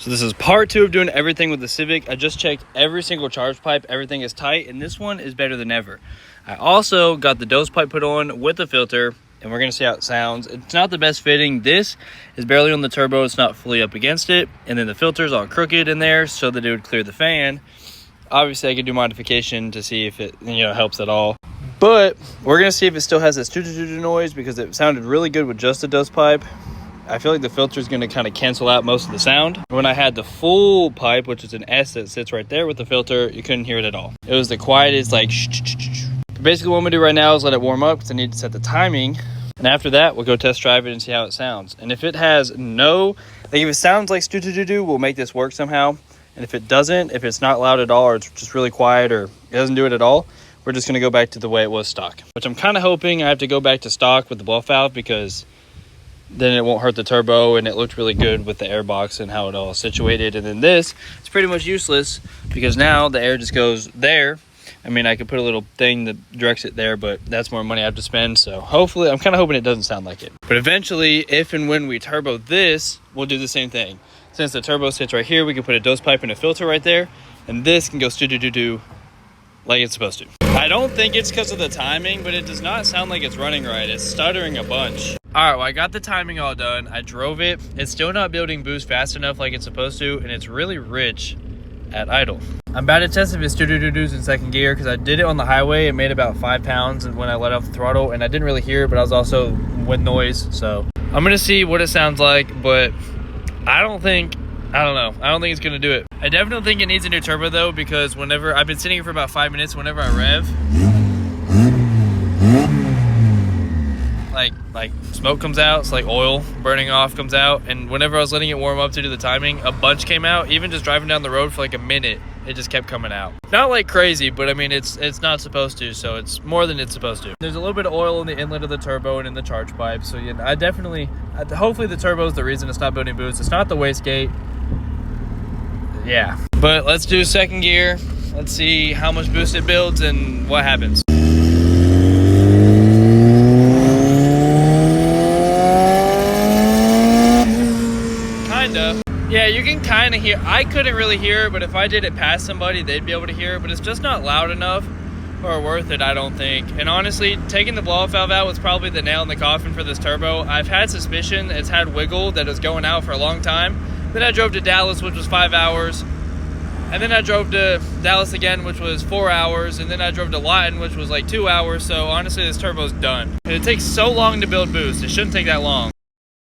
So this is part 2 of doing everything with the Civic. I just checked every single charge pipe. Everything is tight, and this one is better than ever. I also got the dose pipe put on with the filter, and we're going to see how it sounds. It's not the best fitting. This is barely on the turbo. It's not fully up against it. And then the filter's all crooked in there so that it would clear the fan. Obviously, I could do modification to see if it helps at all. But we're going to see if it still has this doo-doo-doo noise because it sounded really good with just the dose pipe. I feel like the filter is going to kind of cancel out most of the sound. When I had the full pipe, which is an S that sits right there with the filter, you couldn't hear it at all. It was the quietest, like shh. Basically, what I'm going to do right now is let it warm up because I need to set the timing. And after that, we'll go test drive it and see how it sounds. And if it has if it sounds like stu-du-du-du, we'll make this work somehow. And if it doesn't, if it's not loud at all or it's just really quiet or it doesn't do it at all, we're just going to go back to the way it was stock. Which I'm kind of hoping I have to go back to stock with the bluff valve because then it won't hurt the turbo, and it looked really good with the air box and how it all situated. And then this, it's pretty much useless because now the air just goes there. I mean, I could put a little thing that directs it there, but that's more money I have to spend. So hopefully, I'm kind of hoping it doesn't sound like it. But eventually, if and when we turbo this, we'll do the same thing. Since the turbo sits right here, we can put a dose pipe and a filter right there, and this can go stu-du-du-du like it's supposed to. I don't think it's because of the timing, but it does not sound like it's running right. It's stuttering a bunch. All right, well, I got the timing all done. I drove it. It's still not building boost fast enough like it's supposed to, and it's really rich at idle. I'm about to test if it's stu-du-du-dus in second gear because I did it on the highway. It made about 5 pounds when I let off the throttle, and I didn't really hear it, but I was also with noise. So I'm gonna see what it sounds like, but I don't think it's gonna do it. I definitely think it needs a new turbo though, because whenever I've been sitting here for about 5 minutes, whenever I rev, like smoke comes out, it's like oil burning off comes out, and whenever I was letting it warm up to do the timing, a bunch came out. Even just driving down the road for like a minute, it just kept coming out. Not like crazy, but I mean it's not supposed to, so it's more than it's supposed to. There's a little bit of oil in the inlet of the turbo and in the charge pipe, so hopefully the turbo is the reason it's not building boost. It's not the wastegate. Yeah, but let's do second gear. Let's see how much boost it builds and what happens. Yeah, you can kind of hear. I couldn't really hear it, but if I did it past somebody, they'd be able to hear it. But it's just not loud enough or worth it, I don't think. And honestly, taking the blow-off valve out was probably the nail in the coffin for this turbo. I've had suspicion it's had wiggle that was going out for a long time. Then I drove to Dallas, which was 5 hours. And then I drove to Dallas again, which was 4 hours. And then I drove to Lawton, which was like 2 hours. So honestly, this turbo's done. And it takes so long to build boost. It shouldn't take that long.